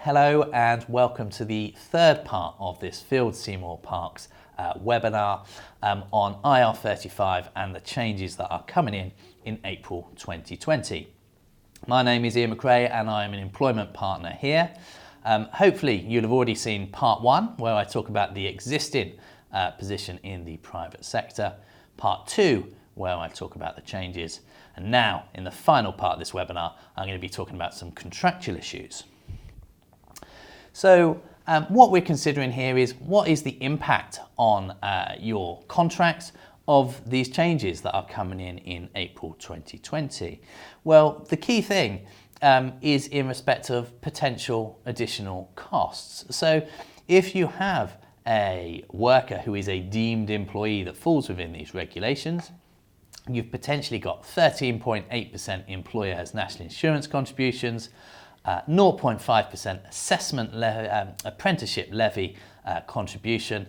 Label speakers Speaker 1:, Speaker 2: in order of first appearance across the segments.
Speaker 1: Hello and welcome to the third part of this Field Seymour Parks webinar on IR35 and the changes that are coming in April 2020. My name is Ian McRae and I am an employment partner here. Hopefully you'll have already seen part one where I talk about the existing position in the private sector, part two where I talk about the changes, and now in the final part of this webinar I'm going to be talking about some contractual issues. So what we're considering here is what is the impact on your contracts of these changes that are coming in April 2020. Well, the key thing is in respect of potential additional costs. So if you have a worker who is a deemed employee that falls within these regulations, you've potentially got 13.8% employer's national insurance contributions, 0.5% assessment apprenticeship levy contribution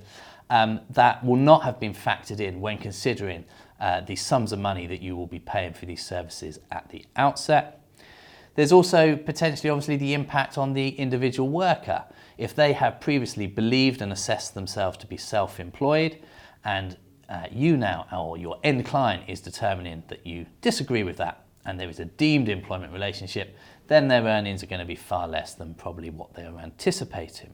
Speaker 1: that will not have been factored in when considering the sums of money that you will be paying for these services at the outset. There's also potentially obviously the impact on the individual worker. If they have previously believed and assessed themselves to be self-employed and you now, or your end client is determining that you disagree with that and there is a deemed employment relationship, then their earnings are going to be far less than probably what they are anticipating.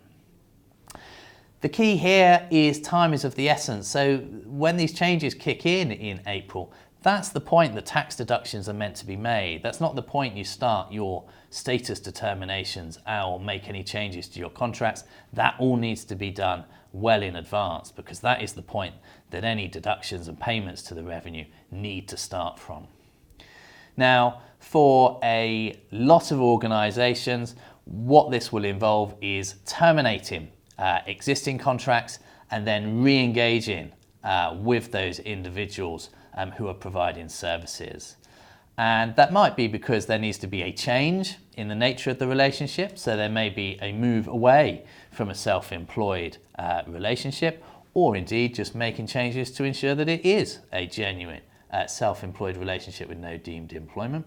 Speaker 1: The key here is time is of the essence. So when these changes kick in April, that's the point that tax deductions are meant to be made. That's not the point you start your status determinations or make any changes to your contracts. That all needs to be done well in advance, because that is the point that any deductions and payments to the revenue need to start from. Now, for a lot of organisations, what this will involve is terminating existing contracts and then re-engaging with those individuals who are providing services. And that might be because there needs to be a change in the nature of the relationship. So there may be a move away from a self-employed relationship, or indeed just making changes to ensure that it is a genuine self-employed relationship with no deemed employment.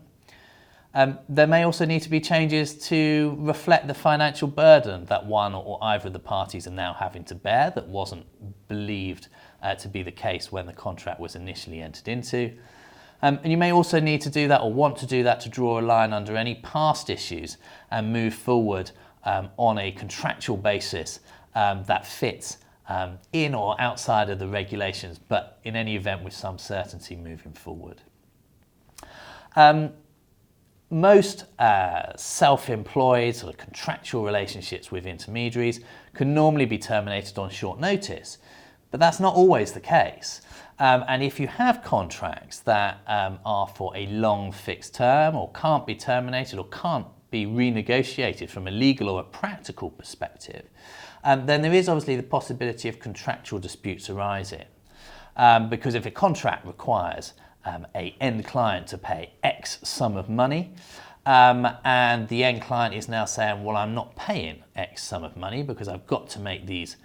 Speaker 1: There may also need to be changes to reflect the financial burden that one or either of the parties are now having to bear that wasn't believed to be the case when the contract was initially entered into. And you may also need to do that, or want to do that, to draw a line under any past issues and move forward on a contractual basis that fits in or outside of the regulations, but in any event with some certainty moving forward. Most self-employed sort of contractual relationships with intermediaries can normally be terminated on short notice, but that's not always the case. And if you have contracts that are for a long fixed term or can't be terminated or can't be renegotiated from a legal or a practical perspective, then there is obviously the possibility of contractual disputes arising. Because if a contract requires a end client to pay X sum of money, and the end client is now saying, well, I'm not paying X sum of money because I've got to make these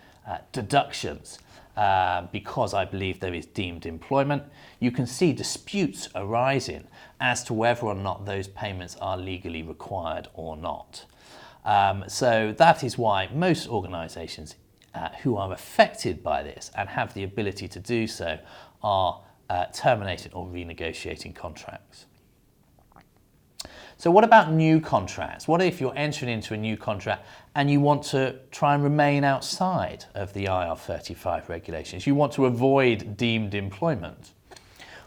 Speaker 1: deductions because I believe there is deemed employment, you can see disputes arising as to whether or not those payments are legally required or not. So that is why most organisations who are affected by this and have the ability to do so are terminating or renegotiating contracts. So what about new contracts? What if you're entering into a new contract and you want to try and remain outside of the IR35 regulations? You want to avoid deemed employment.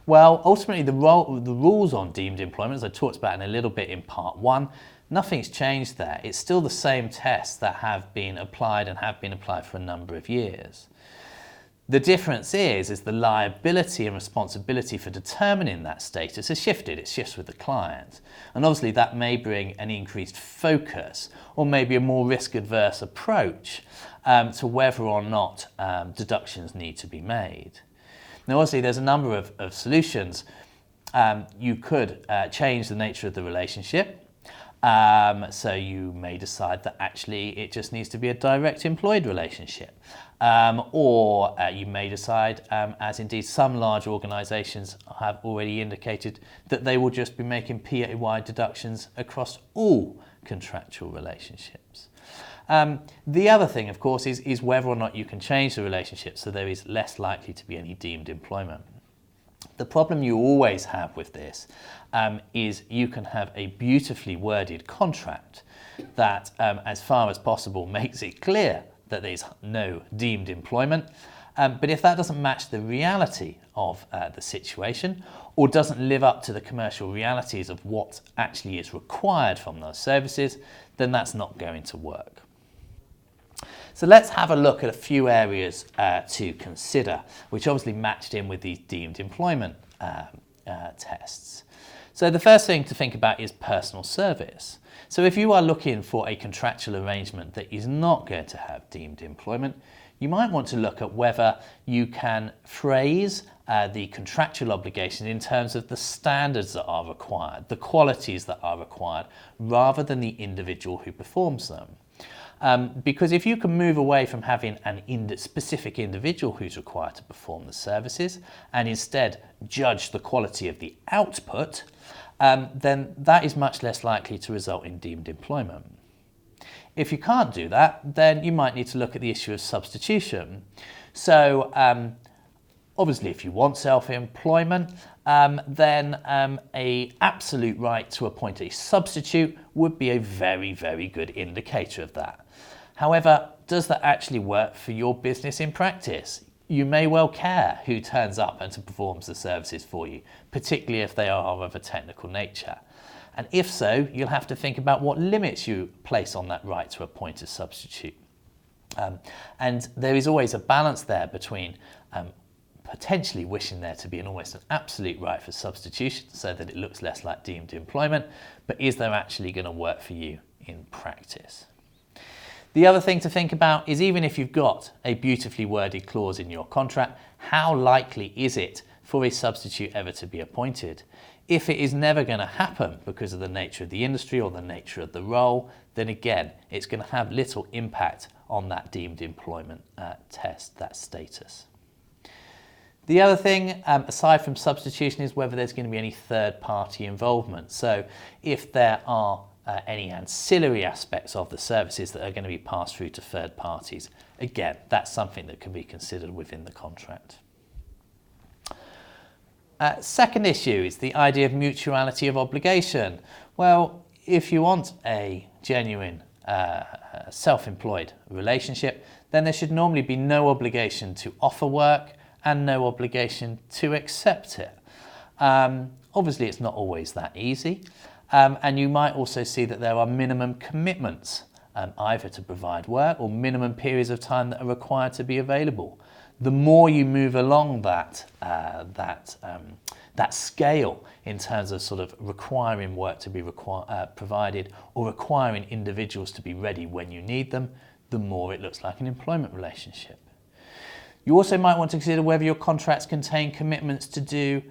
Speaker 1: Well, ultimately the rules on deemed employment, as I talked about in a little bit in part one, nothing's changed there. It's still the same tests that have been applied and have been applied for a number of years. The difference is the liability and responsibility for determining that status has shifted. It shifts with the client. And obviously that may bring an increased focus or maybe a more risk-adverse approach to whether or not deductions need to be made. Now obviously there's a number of solutions. You could change the nature of the relationship. So you may decide that actually it just needs to be a direct employed relationship. Or you may decide, as indeed some large organisations have already indicated, that they will just be making PAY deductions across all contractual relationships. The other thing, of course, is whether or not you can change the relationship so there is less likely to be any deemed employment. The problem you always have with this is you can have a beautifully worded contract that, as far as possible, makes it clear that there's no deemed employment. But if that doesn't match the reality of the situation or doesn't live up to the commercial realities of what actually is required from those services, then that's not going to work. So let's have a look at a few areas to consider, which obviously matched in with these deemed employment tests. So the first thing to think about is personal service. So if you are looking for a contractual arrangement that is not going to have deemed employment, you might want to look at whether you can phrase the contractual obligation in terms of the standards that are required, the qualities that are required, rather than the individual who performs them. Because if you can move away from having an specific individual who's required to perform the services and instead judge the quality of the output, then that is much less likely to result in deemed employment. If you can't do that, then you might need to look at the issue of substitution. So obviously if you want self-employment, then an absolute right to appoint a substitute would be a very, very good indicator of that. However, does that actually work for your business in practice? You may well care who turns up and performs the services for you, particularly if they are of a technical nature. And if so, you'll have to think about what limits you place on that right to appoint a substitute. And there is always a balance there between potentially wishing there to be almost an absolute right for substitution so that it looks less like deemed employment, but is there actually going to work for you in practice? The other thing to think about is even if you've got a beautifully worded clause in your contract, how likely is it for a substitute ever to be appointed? If it is never going to happen because of the nature of the industry or the nature of the role, then again, it's going to have little impact on that deemed employment test, that status. The other thing, aside from substitution, is whether there's going to be any third-party involvement. So if there are any ancillary aspects of the services that are going to be passed through to third parties, again, that's something that can be considered within the contract. Second issue is the idea of mutuality of obligation. Well, if you want a genuine self-employed relationship, then there should normally be no obligation to offer work and no obligation to accept it. Obviously, it's not always that easy. And you might also see that there are minimum commitments, either to provide work or minimum periods of time that are required to be available. The more you move along that scale in terms of sort of requiring work to be provided or requiring individuals to be ready when you need them, the more it looks like an employment relationship. You also might want to consider whether your contracts contain commitments to do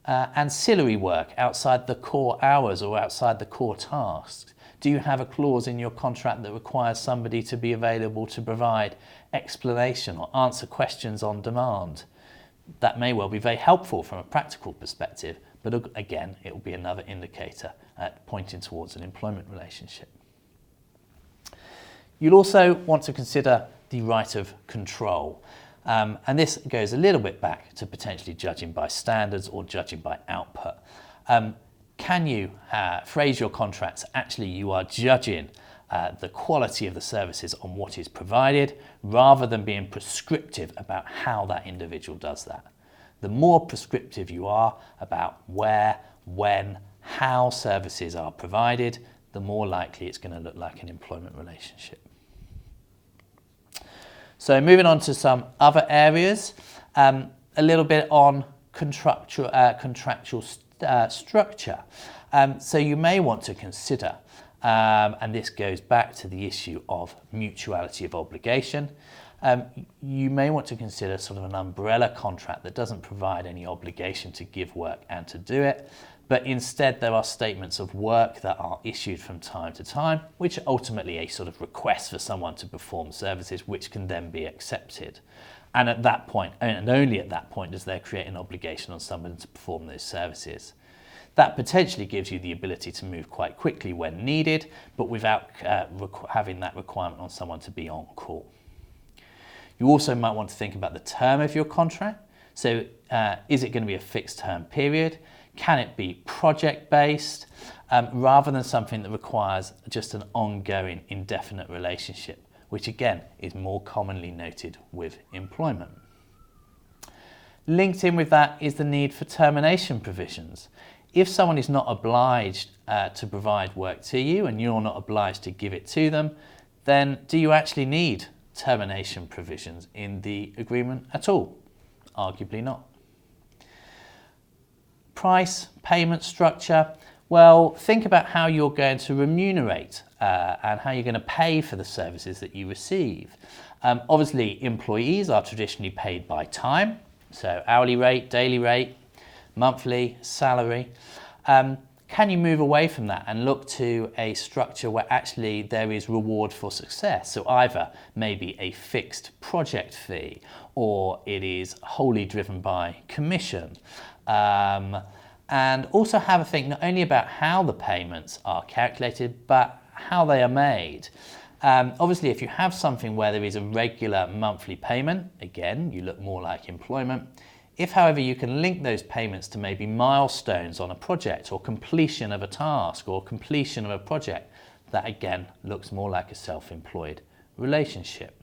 Speaker 1: ancillary work outside the core hours or outside the core tasks. Do you have a clause in your contract that requires somebody to be available to provide explanation or answer questions on demand? That may well be very helpful from a practical perspective, but again, it will be another indicator pointing towards an employment relationship. You'll also want to consider the right of control. And this goes a little bit back to potentially judging by standards or judging by output. Can you phrase your contracts? Actually, you are judging the quality of the services on what is provided rather than being prescriptive about how that individual does that. The more prescriptive you are about where, when, how services are provided, the more likely it's going to look like an employment relationship. So moving on to some other areas, a little bit on contractual structure. So you may want to consider, and this goes back to the issue of mutuality of obligation, you may want to consider sort of an umbrella contract that doesn't provide any obligation to give work and to do it, but instead there are statements of work that are issued from time to time, which are ultimately a sort of request for someone to perform services which can then be accepted. And at that point, and only at that point, does there create an obligation on someone to perform those services. That potentially gives you the ability to move quite quickly when needed, but without having that requirement on someone to be on call. You also might want to think about the term of your contract. So is it going to be a fixed term period? Can it be project based rather than something that requires just an ongoing indefinite relationship, which again is more commonly noted with employment. Linked in with that is the need for termination provisions. If someone is not obliged to provide work to you and you're not obliged to give it to them, then do you actually need termination provisions in the agreement at all? Arguably not. Price, payment structure. Well, think about how you're going to remunerate and how you're going to pay for the services that you receive. Obviously, employees are traditionally paid by time, so hourly rate, daily rate, monthly, salary. Can you move away from that and look to a structure where actually there is reward for success? So either maybe a fixed project fee or it is wholly driven by commission. And also have a think not only about how the payments are calculated, but how they are made. Obviously, if you have something where there is a regular monthly payment, again, you look more like employment. If, however, you can link those payments to maybe milestones on a project or completion of a task or completion of a project, that again looks more like a self-employed relationship.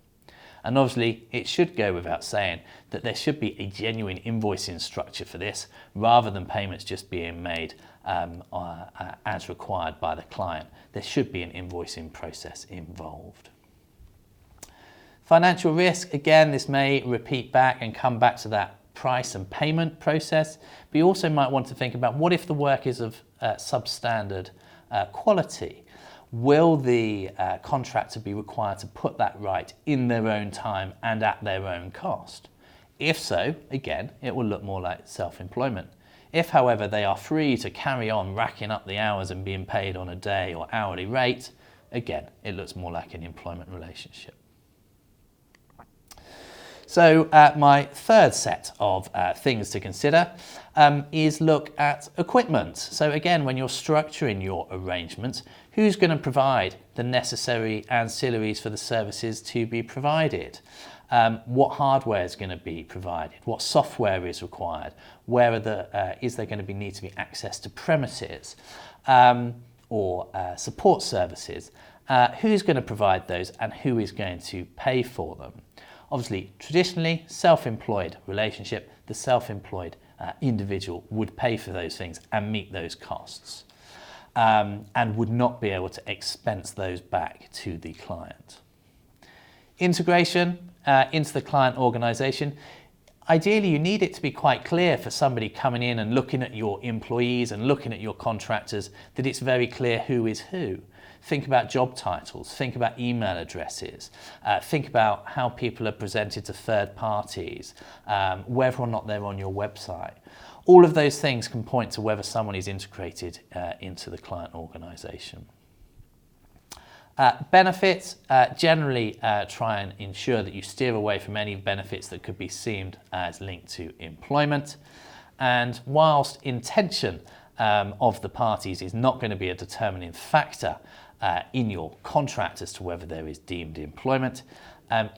Speaker 1: And obviously, it should go without saying that there should be a genuine invoicing structure for this rather than payments just being made as required by the client. There should be an invoicing process involved. Financial risk, again, this may repeat back and come back to that price and payment process, but you also might want to think about what if the work is of substandard quality? Will the contractor be required to put that right in their own time and at their own cost? If so, again, it will look more like self-employment. If, however, they are free to carry on racking up the hours and being paid on a day or hourly rate, again, it looks more like an employment relationship. So my third set of things to consider is look at equipment. So again, when you're structuring your arrangements, who's going to provide the necessary ancillaries for the services to be provided? What hardware is going to be provided? What software is required? Where are is there going to need to be access to premises or support services? Who's going to provide those and who is going to pay for them? Obviously, traditionally, self-employed relationship, the self-employed individual would pay for those things and meet those costs and would not be able to expense those back to the client. Integration into the client organisation. Ideally, you need it to be quite clear for somebody coming in and looking at your employees and looking at your contractors that it's very clear who is who. Think about job titles, think about email addresses, think about how people are presented to third parties, whether or not they're on your website. All of those things can point to whether someone is integrated into the client organisation. Benefits, generally try and ensure that you steer away from any benefits that could be seen as linked to employment. And whilst intention of the parties is not going to be a determining factor in your contract as to whether there is deemed employment,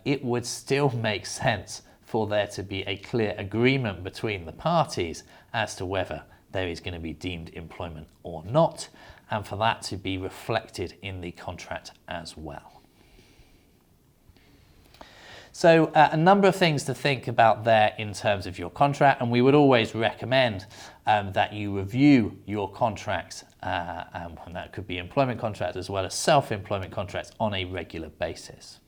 Speaker 1: it would still make sense for there to be a clear agreement between the parties as to whether there is going to be deemed employment or not, and for that to be reflected in the contract as well. So a number of things to think about there in terms of your contract, and we would always recommend that you review your contracts, and that could be employment contracts as well as self-employment contracts, on a regular basis.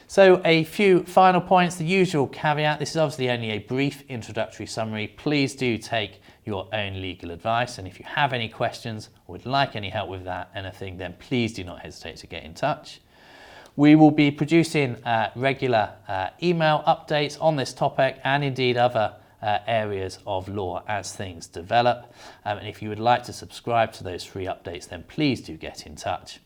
Speaker 1: So a few final points, the usual caveat. This is obviously only a brief introductory summary. Please do take your own legal advice, and if you have any questions or would like any help with that, anything, then please do not hesitate to get in touch. We will be producing regular email updates on this topic and indeed other areas of law as things develop. And if you would like to subscribe to those free updates, then please do get in touch.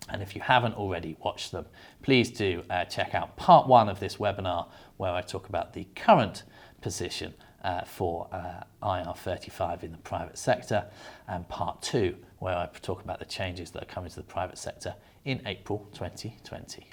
Speaker 1: And if you haven't already watched them, please do check out part 1 of this webinar, where I talk about the current position for IR35 in the private sector, and part 2, where I talk about the changes that are coming to the private sector in April 2020.